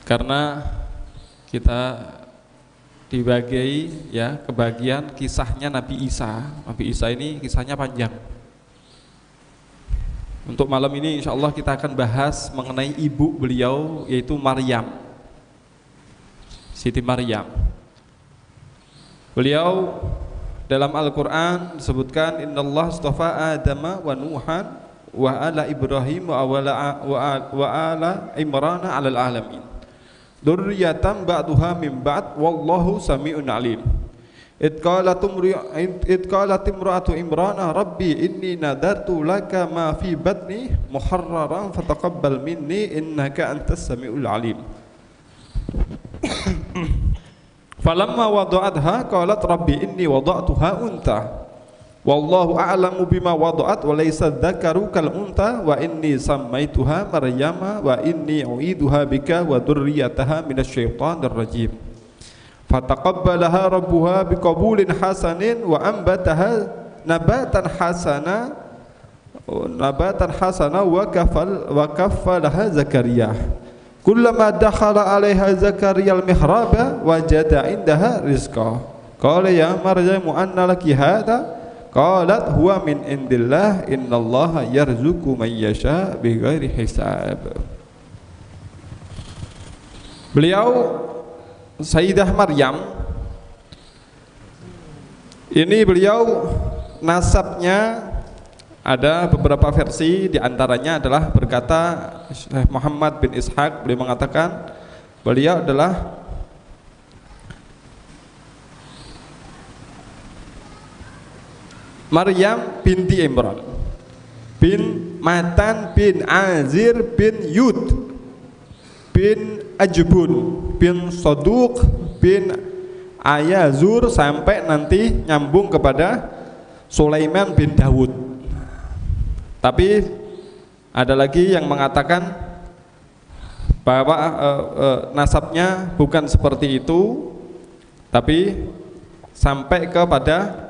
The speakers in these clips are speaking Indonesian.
karena kita dibagi ya kebagian kisahnya Nabi Isa. Nabi Isa ini kisahnya panjang. Untuk malam ini insya Allah kita akan bahas mengenai ibu beliau, yaitu Maryam, Siti Maryam. Beliau dalam Al-Quran disebutkan Innallah astafa Adama wa Nuhan wa ala Ibrahim wa ala Imran alal alamin dzurriyyatan ba'duha min ba'd wallahu sami'un alim. Id qalat imra'atu Imrana rabbi inni nadartu laka ma fi batni muharraran fataqabbal minni innaka antas sami'ul alim. Falamma wada'atha qalat rabbi inni wada'tuha unta wallahu a'lamu bima wada'at wa laysa dzakaru kal unta wa inni sammaituha Maryama wa inni u'iduha bika wa dzurriyyataha minasyaitonir rajim. Fataqabbalaha rabbuha biqabulin hasanin wa ambataha nabatan hasana wa kaffalaha Zakaria. Kullama dakhala 'alaiha Zakaria al-mihraba wajada 'indaha rizqa. Qala ya Maryamu anna laki hadha? Qalat huwa min indillah innallaha yarzuqu man yasha bighairi hisab. Beliau Sayyidah Maryam ini beliau nasabnya ada beberapa versi, diantaranya adalah berkata Syekh Muhammad bin Ishaq, beliau mengatakan beliau adalah Maryam binti Imran bin Matan bin Azir bin Yud bin Ajbun bin Saduq bin Ayazur sampai nanti nyambung kepada Sulaiman bin Dawud. Tapi ada lagi yang mengatakan bahwa nasabnya bukan seperti itu, tapi sampai kepada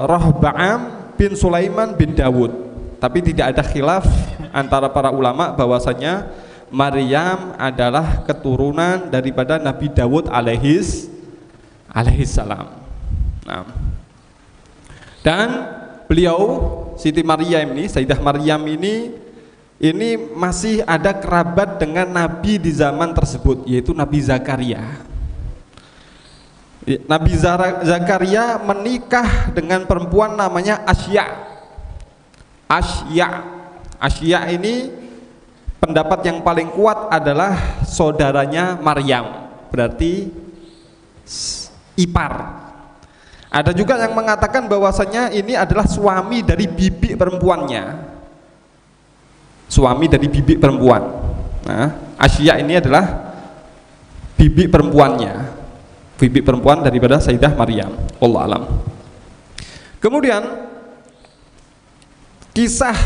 Rohba'am bin Sulaiman bin Dawud. Tapi tidak ada khilaf antara para ulama bahwasanya Maryam adalah keturunan daripada Nabi Dawud alaihis salam. Nah. Dan beliau Siti Maryam ini, Sayyidah Maryam ini masih ada kerabat dengan Nabi di zaman tersebut, yaitu Nabi Zakaria. Nabi Zakaria menikah dengan perempuan namanya Asya ini pendapat yang paling kuat adalah saudaranya Maryam, berarti ipar. Ada juga yang mengatakan bahwasanya ini adalah suami dari bibi perempuannya, suami dari bibi perempuan. Nah, Asya ini adalah bibi perempuannya, bibi perempuan daripada Sayyidah Maryam. Wallahu alam. Kemudian kisah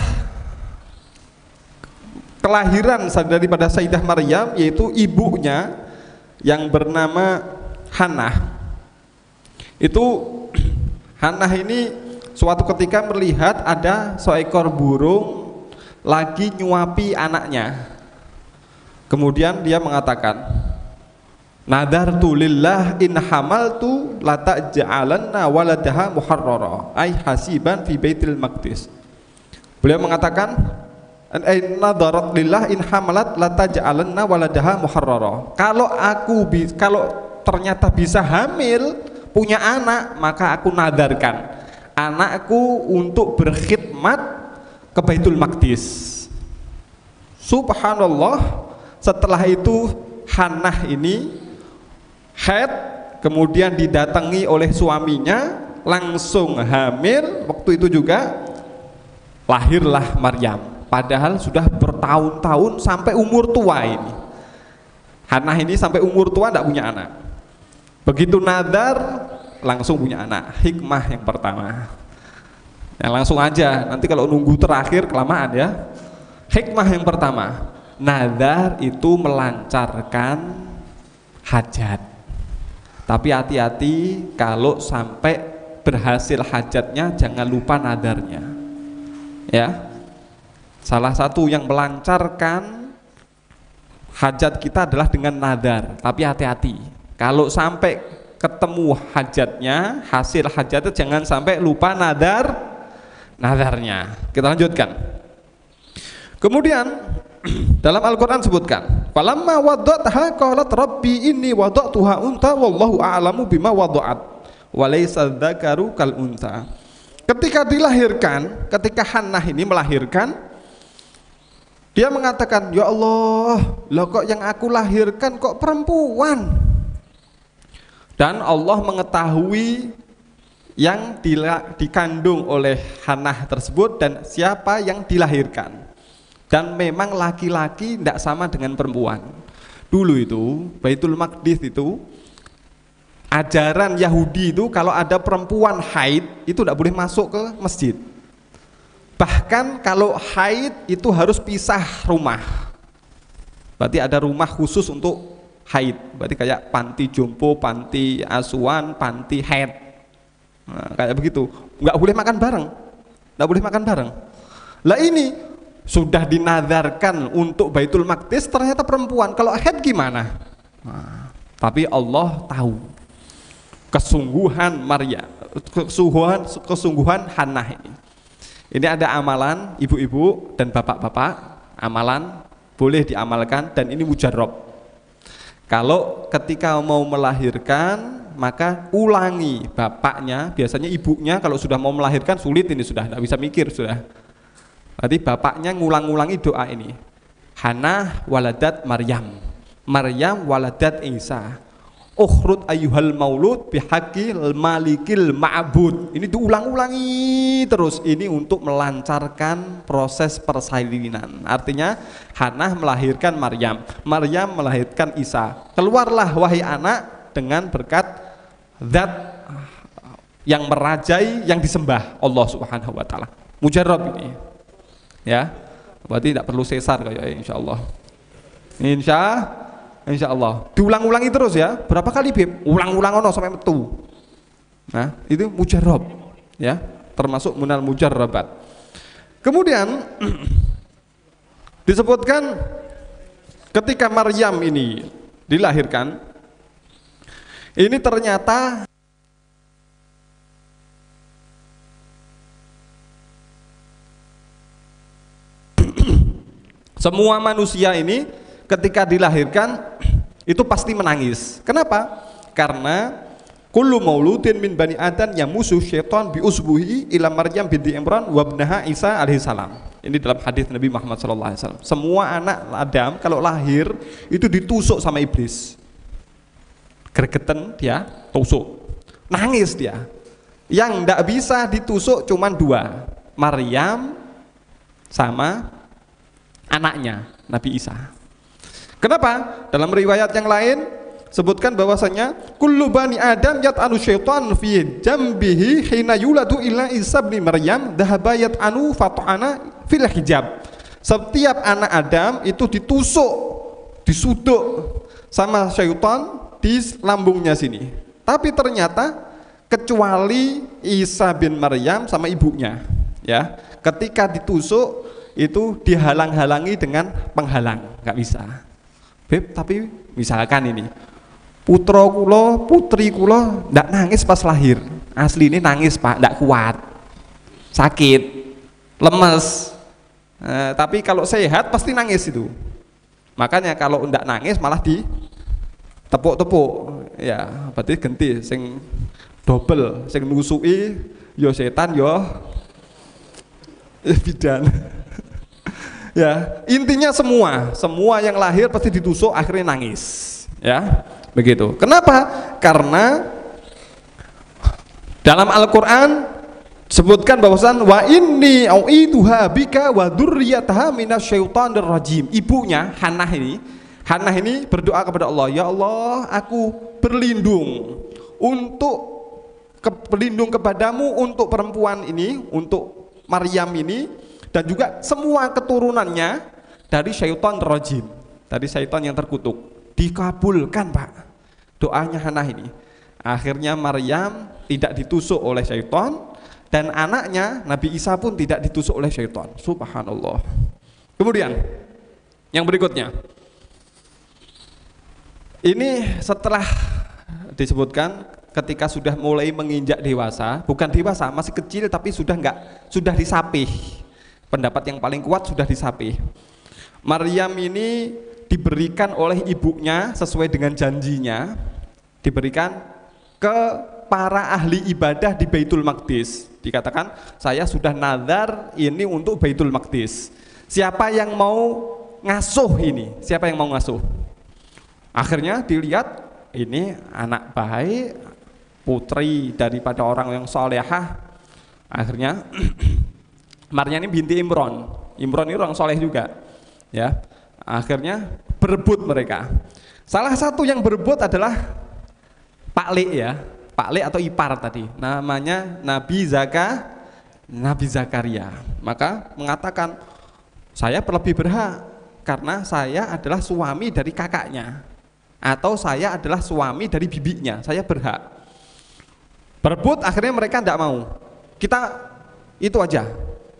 kelahiran daripada Sayyidah Maryam, yaitu ibunya yang bernama Hannah. Itu Hannah ini suatu ketika melihat ada seekor burung lagi nyuapi anaknya. Kemudian dia mengatakan, nadartu lillah in hamaltu la ta'ja'alanna waladaha muharrara ay hasiban fi baitil maqdis. Beliau mengatakan nadarat lillah in hamalat la ta'ja'alanna waladaha muharrara. Kalau ternyata bisa hamil, punya anak, maka aku nadarkan anakku untuk berkhidmat ke Baitul Maqdis. Subhanallah, setelah itu Hannah ini haid, kemudian didatangi oleh suaminya, langsung hamil. Waktu itu juga lahirlah Maryam, padahal sudah bertahun-tahun sampai umur tua ini. Hannah ini sampai umur tua tidak punya anak. Begitu nadar langsung punya anak. Hikmah yang pertama. Ya, langsung aja, nanti kalau nunggu terakhir kelamaan ya. Hikmah yang pertama, nadar itu melancarkan hajat. Tapi hati-hati kalau sampai berhasil hajatnya, jangan lupa nadarnya. Ya. Salah satu yang melancarkan hajat kita adalah dengan nadar, tapi hati-hati. Kalau sampai ketemu hajatnya, hasil hajatnya, jangan sampai lupa nadarnya. Kita lanjutkan. Kemudian dalam Al-Quran sebutkan, falamma wada'taha qalat rabbi inni wada'tuha unta wallahu a'lamu bima wada'at walaysa dzakaru kal unta. Ketika dilahirkan, ketika Hannah ini melahirkan, dia mengatakan, ya Allah, loh kok yang aku lahirkan kok perempuan. Dan Allah mengetahui yang dikandung oleh Hannah tersebut dan siapa yang dilahirkan. Dan memang laki-laki tidak sama dengan perempuan. Dulu itu Baitul Maqdis itu, ajaran Yahudi itu kalau ada perempuan haid itu tidak boleh masuk ke masjid. Bahkan kalau haid itu harus pisah rumah. Berarti ada rumah khusus untuk haid. Berarti kayak panti jompo, panti asuhan, panti haid. Nah, kayak begitu. Nggak boleh makan bareng. Nggak boleh makan bareng. Lah ini sudah dinadarkan untuk Baitul Maqdis, ternyata perempuan. Kalau haid gimana? Nah, tapi Allah tahu kesungguhan Maryam, kesungguhan Hannah ini. Ini ada amalan ibu-ibu dan bapak-bapak, amalan boleh diamalkan dan ini mujarab. Kalau ketika mau melahirkan, maka ulangi bapaknya, biasanya ibunya kalau sudah mau melahirkan sulit ini sudah, tidak bisa mikir sudah. Berarti bapaknya ngulang-ngulangi doa ini. Hannah waladat Maryam, Maryam waladat Isa. Ukhrud ayyuhal maulud bihaqqil malikil ma'bud. Ini diulang-ulangi terus, ini untuk melancarkan proses persalinan. Artinya Hannah melahirkan Maryam, Maryam melahirkan Isa. Keluarlah wahai anak dengan berkat zat yang merajai, yang disembah Allah Subhanahu wa taala. Mujarrab ini. Ya. Berarti tidak perlu sesar kayak insyaallah. Insya Allah diulang-ulangi terus ya. Berapa kali Bib? Ulang-ulang ono sampai metu. Nah itu mujarab ya, termasuk munal mujarrabat. Kemudian disebutkan ketika Maryam ini dilahirkan, ini ternyata semua manusia ini ketika dilahirkan itu pasti menangis. Kenapa? Karena kullu mauludin min bani Adam yamusu syaitan bi usbuhi ila Maryam binti Imran wa ibnaha Isa alaihi salam. Ini dalam hadis Nabi Muhammad sallallahu alaihi wasallam. Semua anak Adam kalau lahir itu ditusuk sama iblis. Gregeten dia, tusuk. Nangis dia. Yang tidak bisa ditusuk cuman dua, Maryam sama anaknya Nabi Isa. Kenapa? Dalam riwayat yang lain sebutkan bahwasanya kullu bani Adam yat'anu syaitan fi jambihi hina yuladu illa Isa bin Maryam dhahaba yat'anu fat'ana fil hijab. Setiap anak Adam itu ditusuk, disuduk sama syaitan di lambungnya sini. Tapi ternyata kecuali Isa bin Maryam sama ibunya, ya. Ketika ditusuk itu dihalang-halangi dengan penghalang, nggak bisa. Beb, tapi misalkan ini putra kula, putri kula ndak nangis pas lahir. Asli ini nangis Pak, ndak kuat. Sakit, lemes. Tapi kalau sehat pasti nangis itu. Makanya kalau ndak nangis malah ditepuk-tepuk. Ya, berarti ganti sing double, sing nusui yo setan yo bidan. Ya, intinya semua yang lahir pasti ditusuk akhirnya nangis, ya, begitu. Kenapa? Karena dalam Al-Qur'an sebutkan bahwasan wa inni au'iduha bika wa dzurriyyataha minasyaitonir rajim. Ibunya Hannah ini berdoa kepada Allah, ya Allah, aku berlindung kepadamu untuk perempuan ini, untuk Maryam ini, dan juga semua keturunannya dari syaitan rajim, dari syaitan yang terkutuk. Dikabulkan Pak doanya Hannah ini. Akhirnya Maryam tidak ditusuk oleh syaitan dan anaknya Nabi Isa pun tidak ditusuk oleh syaitan. Subhanallah. Kemudian yang berikutnya, Ini setelah disebutkan ketika sudah mulai menginjak dewasa, bukan dewasa, masih kecil tapi sudah disapih. Pendapat yang paling kuat sudah disapih. Maryam ini diberikan oleh ibunya sesuai dengan janjinya, diberikan ke para ahli ibadah di Baitul Maqdis. Dikatakan, saya sudah nazar ini untuk Baitul Maqdis. Siapa yang mau ngasuh ini? Siapa yang mau ngasuh? Akhirnya dilihat ini anak baik, putri daripada orang yang solehah. Akhirnya Maryam ini binti Imron. Imron ini orang soleh juga, ya. Akhirnya berebut mereka. Salah satu yang berebut adalah Pak Le, ya, Pak Le atau ipar tadi. Namanya Nabi Zakaria. Maka mengatakan, saya lebih berhak karena saya adalah suami dari kakaknya, atau saya adalah suami dari bibinya, saya berhak. Berebut, akhirnya mereka tidak mau. Kita itu aja,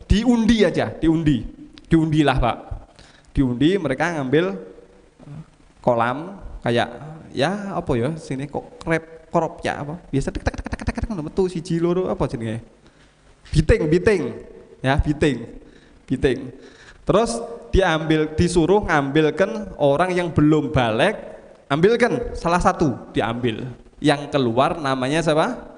diundi aja, diundilah Pak. Diundi, mereka ngambil kolam kayak ya apa ya sini kok korop ya apa biasa tek tek tek tek tek metu siji loro apa jenenge biting ya biting. Terus disuruh ngambilkan orang yang belum balik, ambilkan salah satu, diambil. Yang keluar namanya siapa?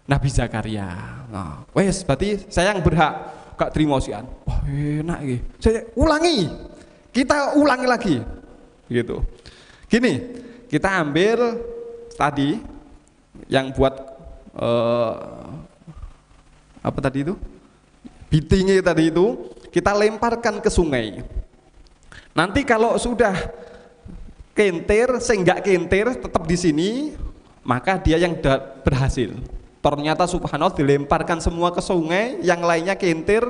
Nabi Zakaria. Nah, wes berarti saya yang berhak. Gak terima sian. Wah, enak iki. Saya ulangi. Kita ulangi lagi. Gitu. Gini, kita ambil tadi yang buat apa tadi itu? Bitingnya tadi itu kita lemparkan ke sungai. Nanti kalau sudah kentir, enggak kentir tetap di sini, maka dia yang berhasil. Ternyata subhanallah dilemparkan semua ke sungai, yang lainnya kentir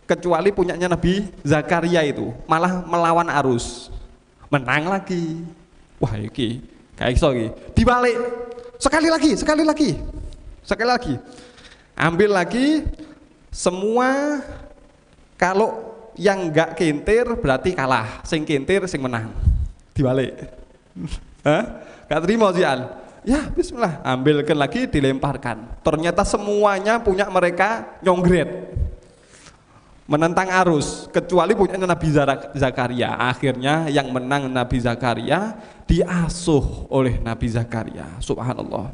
kecuali punyanya Nabi Zakaria itu malah melawan arus. Menang lagi. Wah, iki kayak iso iki. Dibalik. Sekali lagi. Ambil lagi semua. Kalau yang enggak kentir berarti kalah, sing kentir sing menang. Dibalik. Hah? Gak terima sian. Ya bismillah, ambilkan lagi, dilemparkan. Ternyata semuanya punya mereka nyonggret, menentang arus, kecuali punya Nabi Zakaria. Akhirnya yang menang Nabi Zakaria, diasuh oleh Nabi Zakaria. Subhanallah.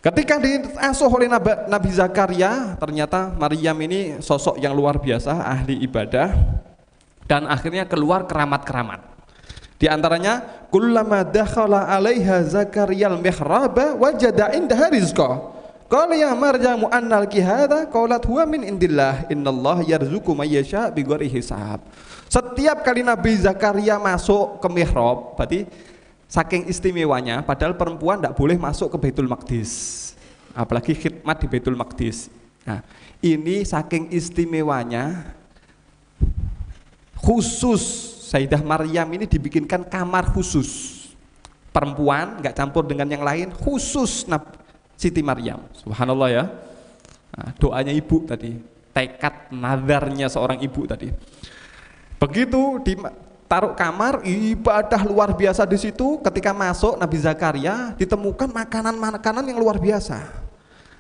Ketika diasuh oleh Nabi Zakaria, ternyata Maryam ini sosok yang luar biasa, ahli ibadah, dan akhirnya keluar keramat-keramat. Di antaranya, kullama dakhala 'alaiha Zakaria al-mihraba wajada indaha rizqa. Qala ya Maryamu annal kihada qalat huwa min indillah innallaha yarzuqu may yasha bighairi hisab. Setiap kali Nabi Zakaria masuk ke mihrab, berarti saking istimewanya, padahal perempuan tidak boleh masuk ke Baitul Maqdis, apalagi khidmat di Baitul Maqdis. Nah, ini saking istimewanya, khusus Sayyidah Maryam ini dibikinkan kamar khusus, perempuan nggak campur dengan yang lain, khusus Siti Maryam. Subhanallah ya. Nah, doanya ibu tadi, tekad nazarnya seorang ibu tadi. Begitu ditaruh kamar, ibadah luar biasa di situ. Ketika masuk Nabi Zakaria, ditemukan makanan-makanan yang luar biasa.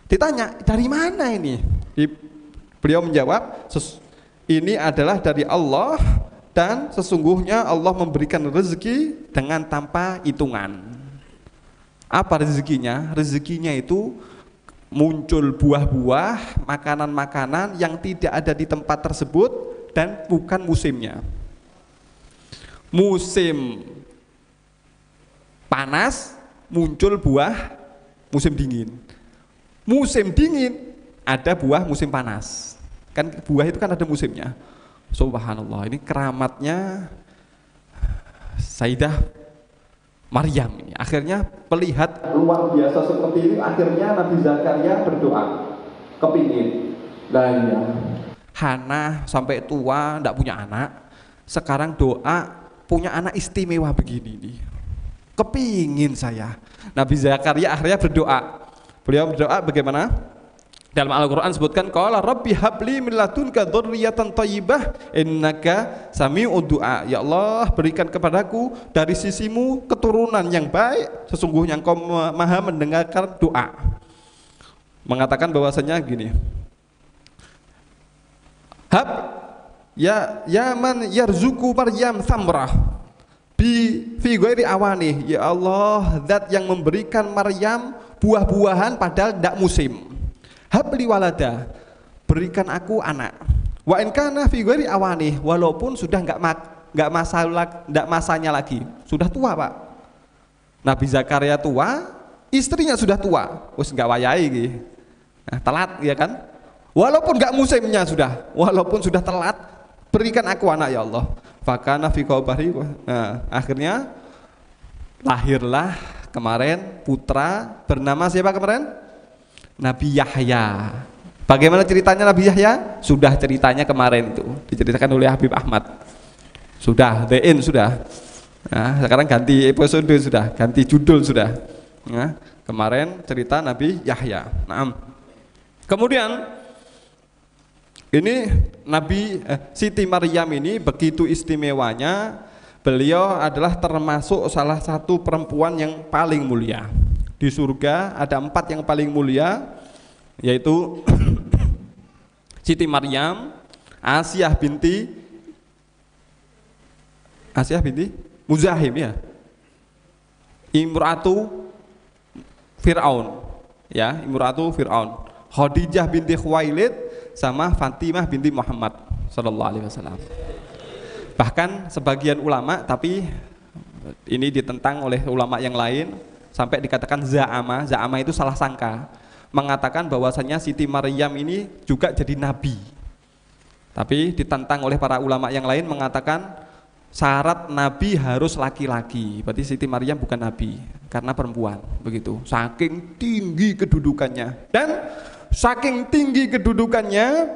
Ditanya, dari mana ini? Beliau menjawab, ini adalah dari Allah, dan sesungguhnya Allah memberikan rezeki dengan tanpa hitungan. Apa rezekinya? Rezekinya itu muncul buah-buah, makanan-makanan yang tidak ada di tempat tersebut dan bukan musimnya. Musim panas muncul buah musim dingin. Musim dingin ada buah musim panas. Kan buah itu kan ada musimnya. Subhanallah, ini keramatnya Sayyidah Maryam ini. Akhirnya melihat luar biasa seperti ini, akhirnya Nabi Zakaria berdoa, kepingin Hana sampai tua tidak punya anak, sekarang doa punya anak istimewa begini nih, kepingin saya. Nabi Zakaria akhirnya berdoa. Beliau berdoa bagaimana? Dalam Al-Quran sebutkan qala rabbi habli min ladunka dzurriyyatan thayyibah innaka sami'ud du'a. Ya Allah, berikan kepadaku dari sisimu keturunan yang baik, sesungguhnya Engkau maha mendengarkan doa. Mengatakan bahwasanya gini, hab ya man yarzuku Maryam samrah bi fi ghairi awani. Ya Allah, zat yang memberikan Maryam buah-buahan padahal tidak musim. Habli walada, berikan aku anak. Wa in kana fi ghairi awani, walaupun sudah enggak masanya lagi, sudah tua, Pak. Nabi Zakaria tua, istrinya sudah tua, wis enggak wayahe iki. Nah, telat ya kan? Walaupun enggak musimnya sudah, walaupun sudah telat, berikan aku anak ya Allah. Fakana fi qabri. Nah, akhirnya lahirlah kemarin putra bernama siapa kemarin? Nabi Yahya. Bagaimana ceritanya Nabi Yahya? Sudah ceritanya kemarin itu diceritakan oleh Habib Ahmad. Sudah, the end sudah. Nah, sekarang ganti episode sudah, ganti judul sudah. Nah, kemarin cerita Nabi Yahya. Nah, kemudian ini Siti Maryam ini begitu istimewanya. Beliau adalah termasuk salah satu perempuan yang paling mulia. Di surga ada 4 yang paling mulia, yaitu Siti Maryam, Asiyah binti Muzahim ya, Imratu Fir'aun ya, Imratu Fir'aun, Khadijah binti Khuwailid, sama Fatimah binti Muhammad sallallahu alaihi wasallam. Bahkan sebagian ulama, tapi ini ditentang oleh ulama yang lain, sampai dikatakan za'ama itu salah sangka, mengatakan bahwasannya Siti Maryam ini juga jadi nabi. Tapi ditentang oleh para ulama yang lain, mengatakan syarat nabi harus laki-laki, berarti Siti Maryam bukan nabi karena perempuan, begitu. Saking tinggi kedudukannya, dan saking tinggi kedudukannya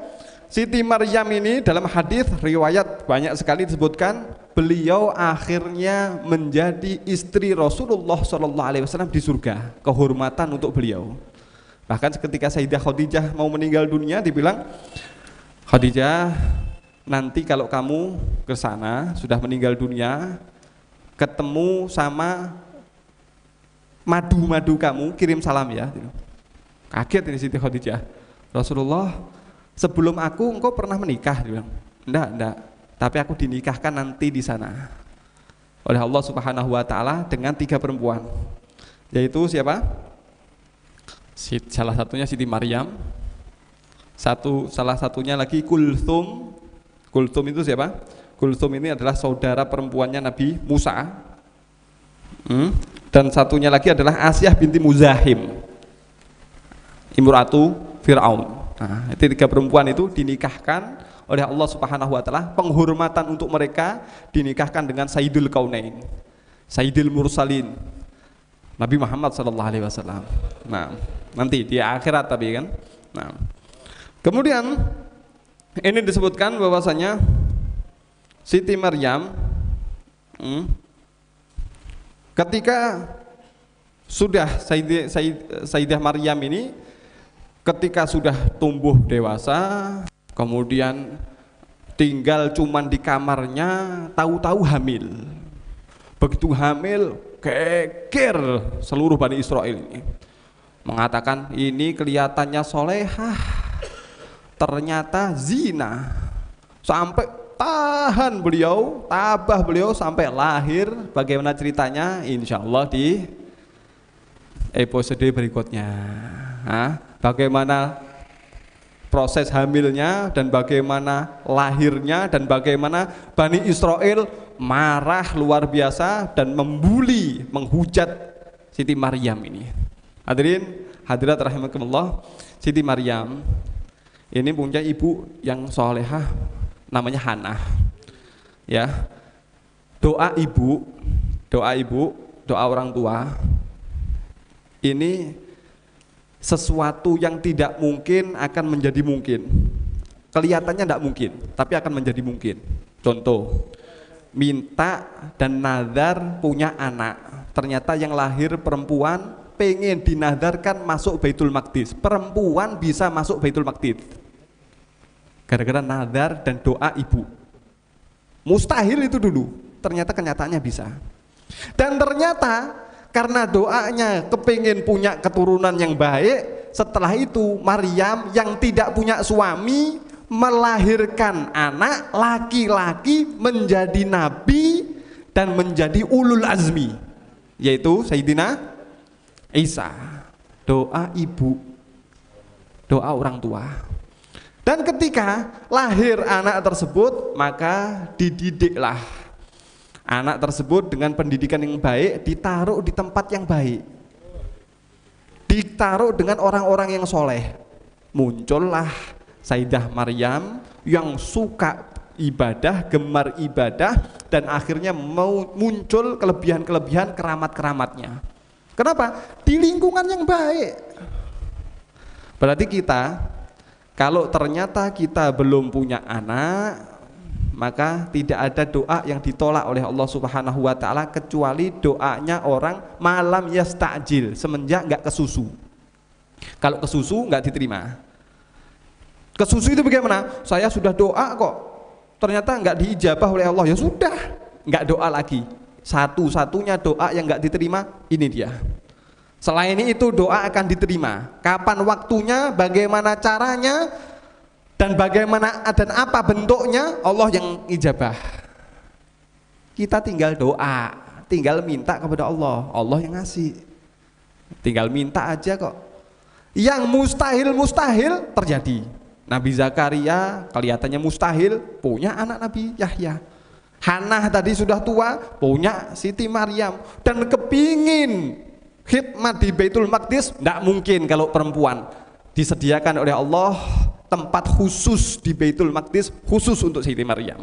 Siti Maryam ini dalam hadis riwayat banyak sekali disebutkan beliau akhirnya menjadi istri Rasulullah SAW di surga, kehormatan untuk beliau. Bahkan ketika Sayyidah Khadijah mau meninggal dunia, dibilang, Khadijah, nanti kalau kamu ke sana sudah meninggal dunia, ketemu sama madu-madu kamu, kirim salam ya. Kaget ini Siti Khadijah. Rasulullah, sebelum aku engkau pernah menikah? Dia bilang, enggak, tapi aku dinikahkan nanti di sana oleh Allah Subhanahu wa taala dengan 3 perempuan. Yaitu siapa? Salah satunya Siti Maryam. Salah satunya lagi Kulthum. Kulthum itu siapa? Kulthum ini adalah saudara perempuannya Nabi Musa. Dan satunya lagi adalah Asiyah binti Muzahim, Imratu Fir'aun. Nah, itu 3 perempuan itu dinikahkan oleh Allah Subhanahu wa taala, penghormatan untuk mereka, dinikahkan dengan Sayyidul Kaunain, Sayyidul Mursalin, Nabi Muhammad sallallahu alaihi wasallam. Nah, nanti di akhirat tapi kan. Nah, kemudian ini disebutkan bahwasanya Siti Maryam ketika sudah Sayyidah Maryam ini ketika sudah tumbuh dewasa, kemudian tinggal cuman di kamarnya, tahu-tahu hamil. Begitu hamil, geger seluruh Bani Israel ini. Mengatakan ini kelihatannya solehah, ternyata zina. Sampai tabah beliau sampai lahir. Bagaimana ceritanya? Insya Allah di episode berikutnya. Bagaimana proses hamilnya dan bagaimana lahirnya dan bagaimana Bani Israel marah luar biasa dan membuli, menghujat Siti Maryam ini. Hadirin hadirat rahimakumullah, Siti Maryam ini punya ibu yang solehah namanya Hannah. Ya, doa ibu, doa orang tua ini sesuatu yang tidak mungkin akan menjadi mungkin. Kelihatannya tidak mungkin, tapi akan menjadi mungkin. Contoh, minta dan nazar punya anak, ternyata yang lahir perempuan pengen dinadarkan masuk Baitul Maqdis. Perempuan bisa masuk Baitul Maqdis gara-gara nadar dan doa ibu. Mustahil itu dulu, ternyata kenyataannya bisa. Dan ternyata karena doanya kepengen punya keturunan yang baik, setelah itu Maryam yang tidak punya suami melahirkan anak laki-laki menjadi nabi dan menjadi ulul azmi, yaitu Sayyidina Isa. Doa ibu, doa orang tua. Dan ketika lahir anak tersebut, maka dididiklah anak tersebut dengan pendidikan yang baik, ditaruh di tempat yang baik, ditaruh dengan orang-orang yang soleh. Muncullah Sayyidah Maryam yang suka ibadah, gemar ibadah, dan akhirnya muncul kelebihan-kelebihan keramat-keramatnya. Kenapa? Di lingkungan yang baik. Berarti kita, kalau ternyata kita belum punya anak, maka tidak ada doa yang ditolak oleh Allah Subhanahu wa Ta'ala kecuali doanya orang malam yasta'jil, semenjak nggak kesusu. Kalau kesusu nggak diterima. Kesusu itu bagaimana? Saya sudah doa kok, ternyata nggak diijabah oleh Allah, ya sudah, nggak doa lagi. Satu-satunya doa yang nggak diterima ini dia. Selain itu doa akan diterima. Kapan waktunya, bagaimana caranya, dan bagaimana dan apa bentuknya, Allah yang ijabah. Kita tinggal doa, tinggal minta kepada Allah, Allah yang ngasih. Tinggal minta aja kok. Yang mustahil terjadi. Nabi Zakaria kelihatannya mustahil, punya anak Nabi Yahya. Hannah tadi sudah tua, punya Siti Maryam. Dan kepingin khidmat di Baitul Maqdis, tidak mungkin kalau perempuan. Disediakan oleh Allah tempat khusus di Baitul Maqdis, khusus untuk Siti Maryam.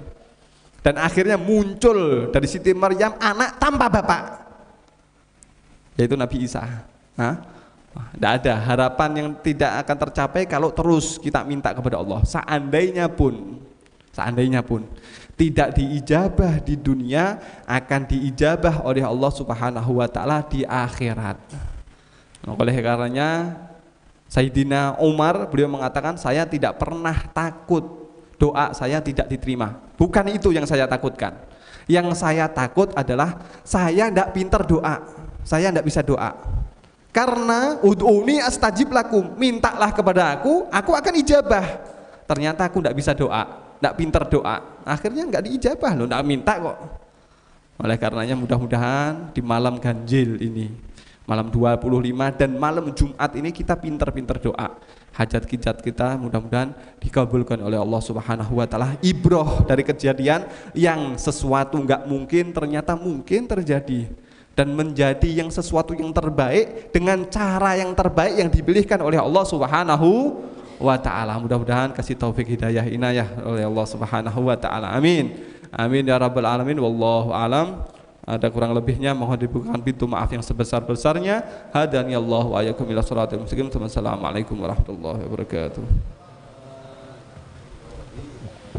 Dan akhirnya muncul dari Siti Maryam anak tanpa bapak, yaitu Nabi Isa. Tidak ada harapan yang tidak akan tercapai kalau terus kita minta kepada Allah. Seandainya pun tidak diijabah di dunia, akan diijabah oleh Allah Subhanahu wa Ta'ala di akhirat. Oleh karenanya Sayyidina Umar, beliau mengatakan, saya tidak pernah takut doa saya tidak diterima. Bukan itu yang saya takutkan. Yang saya takut adalah saya tidak pintar doa, saya tidak bisa doa. Karena ud'uni astajib lakum, mintalah kepada aku akan ijabah. Ternyata aku tidak bisa doa, tidak pintar doa, akhirnya nggak diijabah loh, tidak minta kok. Oleh karenanya mudah-mudahan di malam ganjil ini, malam 25 dan malam Jumat ini kita pintar-pintar doa. Hajat-hajat kita mudah-mudahan dikabulkan oleh Allah Subhanahu wa Ta'ala. Ibroh dari kejadian yang sesuatu nggak mungkin ternyata mungkin terjadi, dan menjadi yang sesuatu yang terbaik dengan cara yang terbaik yang dipilihkan oleh Allah Subhanahu wa Ta'ala. Mudah-mudahan kasih taufik hidayah inayah oleh Allah Subhanahu wa Ta'ala. Amin. Amin ya rabbal alamin. Wallahu alam. Ada kurang lebihnya mohon dibukakan pintu maaf yang sebesar-besarnya. Hadani Allah wa iyyakum ila shiratal mustaqim. Wassalamualaikum warahmatullahi wabarakatuh.